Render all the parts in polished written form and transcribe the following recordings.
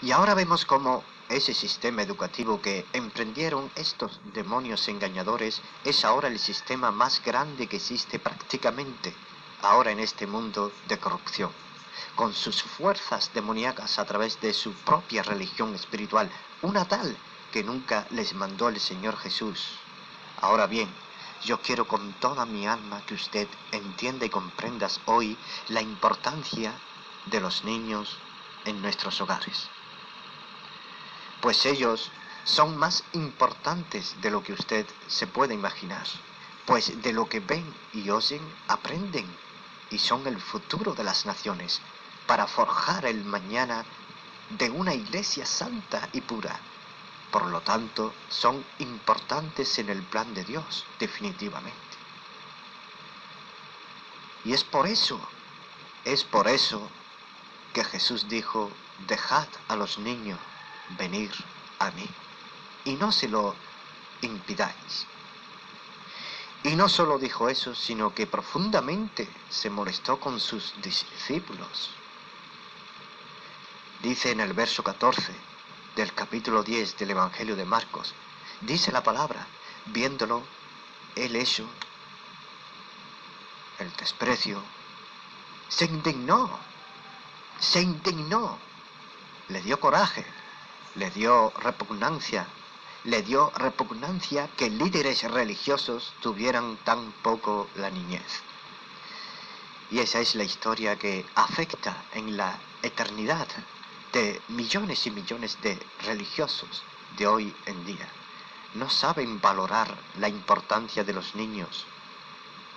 Y ahora vemos cómo ese sistema educativo que emprendieron estos demonios engañadores es ahora el sistema más grande que existe prácticamente ahora en este mundo de corrupción, con sus fuerzas demoníacas a través de su propia religión espiritual, una tal que nunca les mandó el Señor Jesús. Ahora bien, yo quiero con toda mi alma que usted entienda y comprendas hoy la importancia de los niños en nuestros hogares. Pues ellos son más importantes de lo que usted se puede imaginar, pues de lo que ven y oyen aprenden y son el futuro de las naciones para forjar el mañana de una iglesia santa y pura. Por lo tanto, son importantes en el plan de Dios, definitivamente. Y es por eso que Jesús dijo, dejad a los niños venir a mí, y no se lo impidáis. Y no solo dijo eso, sino que profundamente se molestó con sus discípulos. Dice en el verso 14 del capítulo 10 del Evangelio de Marcos, dice la palabra, viéndolo, él hecho el desprecio, se indignó, le dio coraje, le dio repugnancia que líderes religiosos tuvieran tan poco la niñez. Y esa es la historia que afecta en la eternidad de millones y millones de religiosos de hoy en día. No saben valorar la importancia de los niños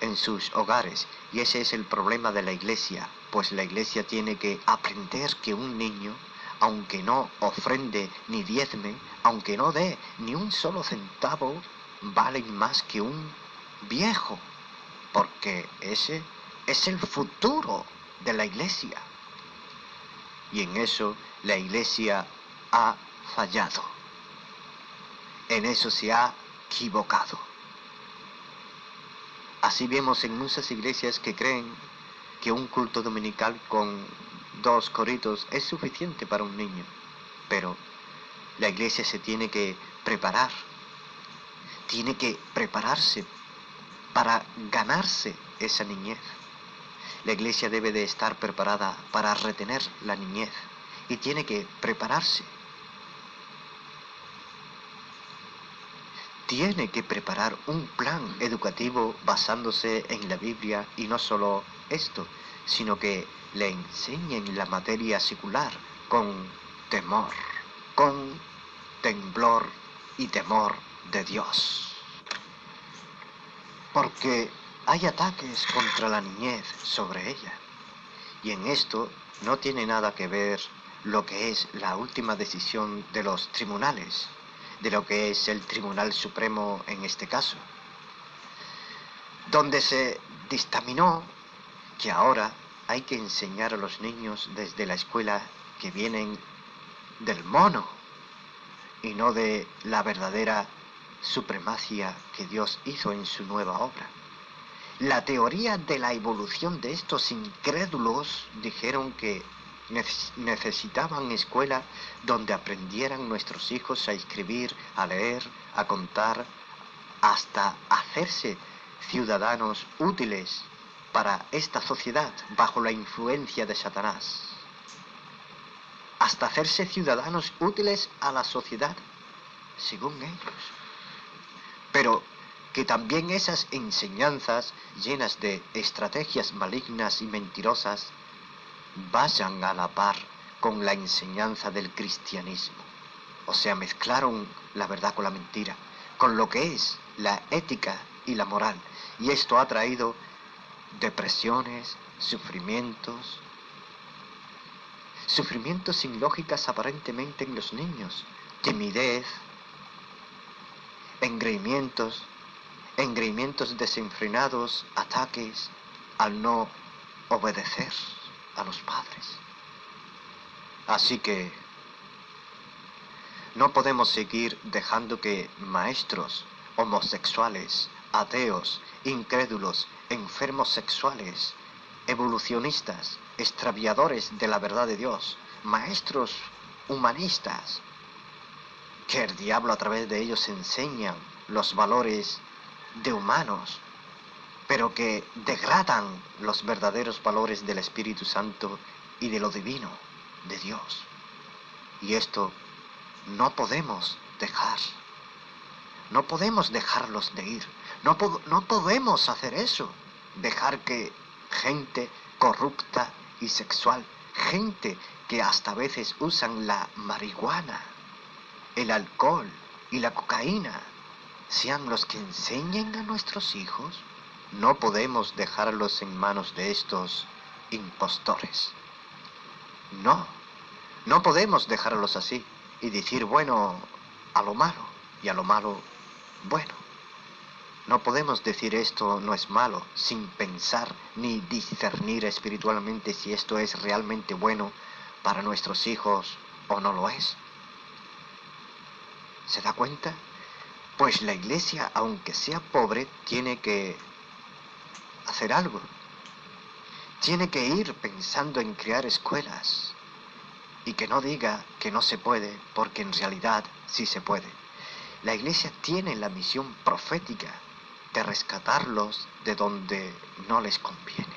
en sus hogares, y ese es el problema de la iglesia, pues la iglesia tiene que aprender que un niño, aunque no ofrende ni diezme, aunque no dé ni un solo centavo, valen más que un viejo, porque ese es el futuro de la iglesia. Y en eso la iglesia ha fallado, en eso se ha equivocado. Así vemos en muchas iglesias que creen que un culto dominical con 2 coritos es suficiente para un niño. Pero la iglesia se tiene que preparar, tiene que prepararse para ganarse esa niñez. La iglesia debe de estar preparada para retener la niñez y tiene que prepararse. Tiene que preparar un plan educativo basándose en la Biblia, y no solo esto, sino que le enseñen la materia secular con temor, con temblor y temor de Dios. Porque hay ataques contra la niñez sobre ella, y en esto no tiene nada que ver lo que es la última decisión de los tribunales, de lo que es el Tribunal Supremo en este caso, donde se dictaminó que ahora hay que enseñar a los niños desde la escuela que vienen del mono y no de la verdadera supremacia que Dios hizo en su nueva obra. La teoría de la evolución de estos incrédulos dijeron que necesitaban escuela donde aprendieran nuestros hijos a escribir, a leer, a contar, hasta hacerse ciudadanos útiles para esta sociedad bajo la influencia de Satanás. Hasta hacerse ciudadanos útiles a la sociedad, según ellos. Pero que también esas enseñanzas llenas de estrategias malignas y mentirosas vayan a la par con la enseñanza del cristianismo. O sea, mezclaron la verdad con la mentira, con lo que es la ética y la moral. Y esto ha traído depresiones, sufrimientos sin lógicas aparentemente en los niños, timidez, engreimientos desenfrenados, ataques al no obedecer a los padres. Así que no podemos seguir dejando que maestros homosexuales, ateos, incrédulos, enfermos sexuales, evolucionistas, extraviadores de la verdad de Dios, maestros humanistas, que el diablo a través de ellos enseña los valores de humanos, pero que degradan los verdaderos valores del Espíritu Santo y de lo divino, de Dios. Y esto no podemos dejar. No podemos dejarlos de ir. No podemos hacer eso. Dejar que gente corrupta y sexual, gente que hasta a veces usan la marihuana, el alcohol y la cocaína, sean los que enseñen a nuestros hijos. No podemos dejarlos en manos de estos impostores. No podemos dejarlos así y decir bueno a lo malo y a lo malo bueno. No podemos decir esto no es malo sin pensar ni discernir espiritualmente si esto es realmente bueno para nuestros hijos o no lo es. ¿Se da cuenta? Pues la iglesia, aunque sea pobre, tiene que hacer algo. Tiene que ir pensando en crear escuelas y que no diga que no se puede, porque en realidad sí se puede. La iglesia tiene la misión profética de rescatarlos de donde no les conviene.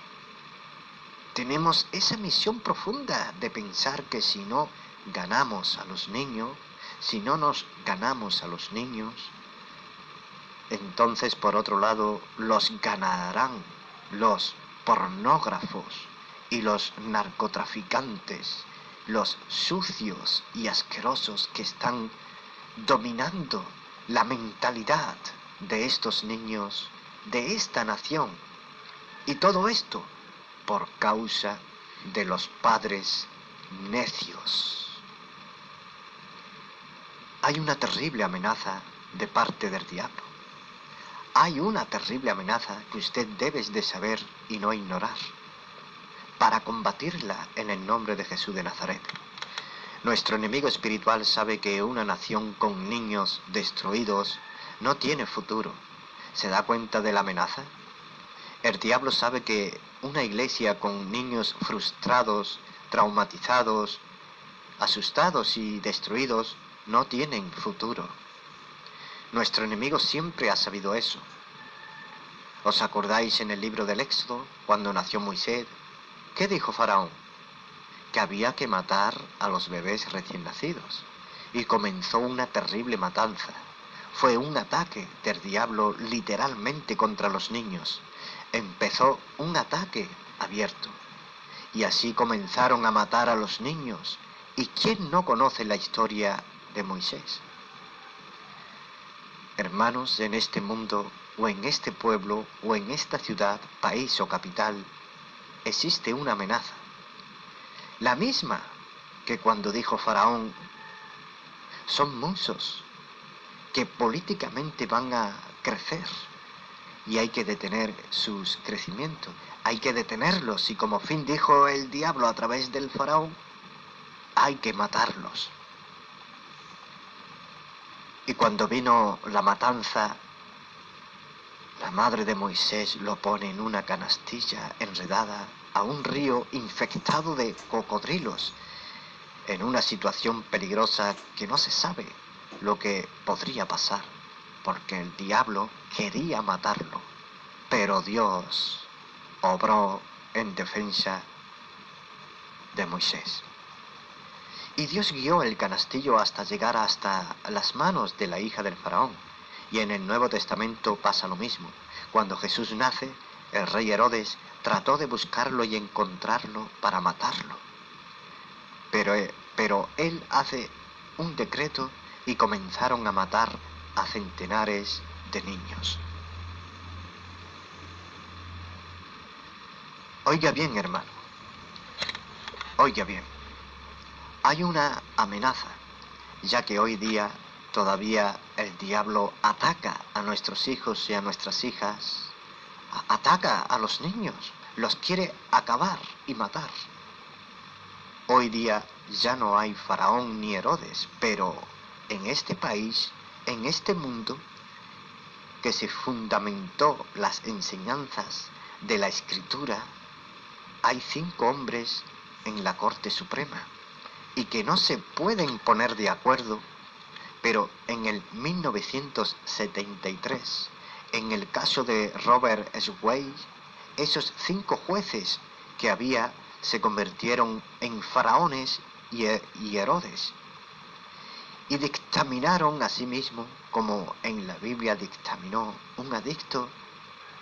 Tenemos esa misión profunda de pensar que si no ganamos a los niños, si no nos ganamos a los niños, entonces por otro lado los ganarán los pornógrafos y los narcotraficantes, los sucios y asquerosos que están dominando la mentalidad de estos niños, de esta nación. Y todo esto por causa de los padres necios. Hay una terrible amenaza de parte del diablo. Hay una terrible amenaza que usted debe de saber y no ignorar, para combatirla en el nombre de Jesús de Nazaret. Nuestro enemigo espiritual sabe que una nación con niños destruidos no tiene futuro. ¿Se da cuenta de la amenaza? El diablo sabe que una iglesia con niños frustrados, traumatizados, asustados y destruidos no tienen futuro. Nuestro enemigo siempre ha sabido eso. ¿Os acordáis en el libro del Éxodo, cuando nació Moisés? ¿Qué dijo Faraón? Que había que matar a los bebés recién nacidos. Y comenzó una terrible matanza. Fue un ataque del diablo literalmente contra los niños. Empezó un ataque abierto. Y así comenzaron a matar a los niños. ¿Y quién no conoce la historia de Moisés? Hermanos, en este mundo, o en este pueblo, o en esta ciudad, país o capital, existe una amenaza. La misma que cuando dijo Faraón, son muchos que políticamente van a crecer y hay que detener sus crecimientos, hay que detenerlos y como fin dijo el diablo a través del Faraón, hay que matarlos. Y cuando vino la matanza, la madre de Moisés lo pone en una canastilla enredada a un río infectado de cocodrilos, en una situación peligrosa que no se sabe lo que podría pasar, porque el diablo quería matarlo, pero Dios obró en defensa de Moisés. Y Dios guió el canastillo hasta llegar hasta las manos de la hija del faraón. Y en el Nuevo Testamento pasa lo mismo. Cuando Jesús nace, el rey Herodes trató de buscarlo y encontrarlo para matarlo. Pero él hace un decreto y comenzaron a matar a centenares de niños. Oiga bien, hermano. Oiga bien. Hay una amenaza, ya que hoy día todavía el diablo ataca a nuestros hijos y a nuestras hijas, ataca a los niños, los quiere acabar y matar. Hoy día ya no hay faraón ni Herodes, pero en este país, en este mundo, que se fundamentó las enseñanzas de la Escritura, hay 5 hombres en la Corte Suprema. y que no se pueden poner de acuerdo, pero en el 1973, en el caso de Robert Sway, esos 5 jueces que había se convirtieron en faraones y Herodes, y dictaminaron asimismo, como en la Biblia dictaminó, un edicto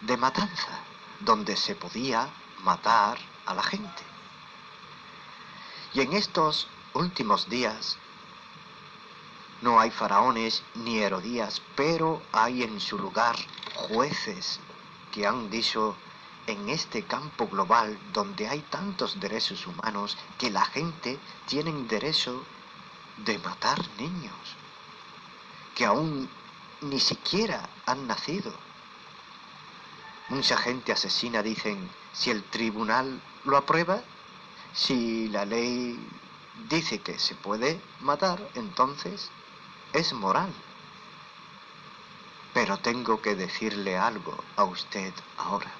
de matanza, donde se podía matar a la gente. Y en estos últimos días no hay faraones ni Herodías, pero hay en su lugar jueces que han dicho: en este campo global donde hay tantos derechos humanos, que la gente tiene derecho de matar niños que aún ni siquiera han nacido. Mucha gente asesina, dicen, si el tribunal lo aprueba, si la ley dice que se puede matar, entonces es moral. Pero tengo que decirle algo a usted ahora.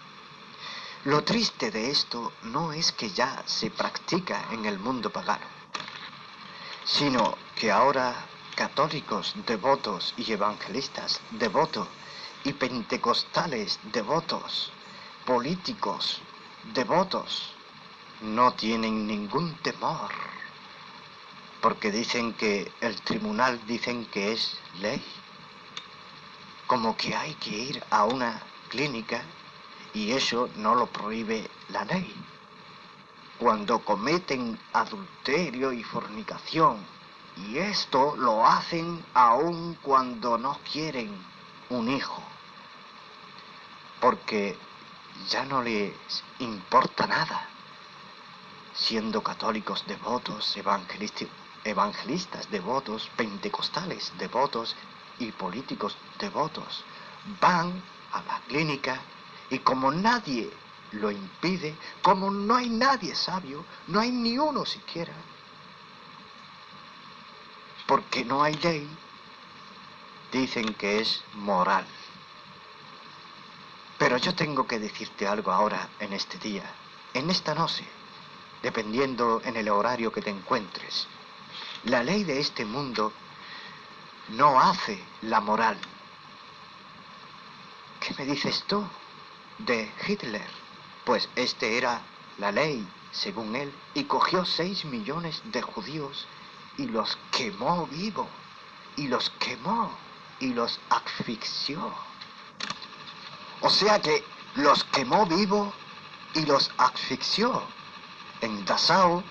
Lo triste de esto no es que ya se practica en el mundo pagano, sino que ahora católicos devotos y evangelistas devotos y pentecostales devotos, políticos devotos, no tienen ningún temor, porque dicen que el tribunal dicen que es ley, como que hay que ir a una clínica y eso no lo prohíbe la ley. Cuando cometen adulterio y fornicación, y esto lo hacen aun cuando no quieren un hijo, porque ya no les importa nada, siendo católicos devotos, evangelistas devotos, pentecostales devotos y políticos devotos, van a la clínica y como nadie lo impide, como no hay nadie sabio, no hay ni uno siquiera, porque no hay ley, dicen que es moral. Pero yo tengo que decirte algo ahora, en este día, en esta noche, dependiendo en el horario que te encuentres. La ley de este mundo no hace la moral. ¿Qué me dices tú de Hitler? Pues este era la ley, según él, y cogió 6 millones de judíos y los quemó vivos, y los quemó, y los asfixió. O sea que los quemó vivos y los asfixió. En Dachau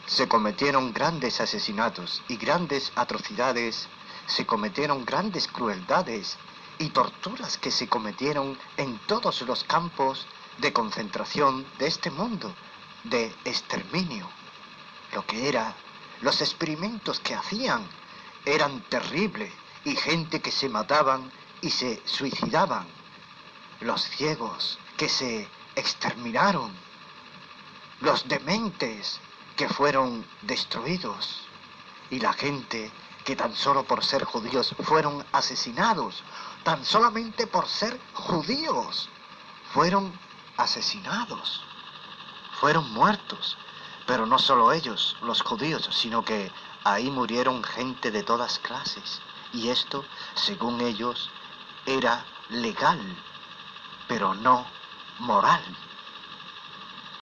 se cometieron grandes asesinatos y grandes atrocidades, se cometieron grandes crueldades y torturas que se cometieron en todos los campos de concentración de este mundo, de exterminio. Lo que era, los experimentos que hacían eran terribles y gente que se mataban y se suicidaban. Los ciegos que se exterminaron, los dementes que fueron destruidos y la gente que tan solo por ser judíos fueron asesinados, tan solamente por ser judíos fueron asesinados, fueron muertos. Pero no solo ellos, los judíos, sino que ahí murieron gente de todas clases. Y esto, según ellos, era legal, pero no moral.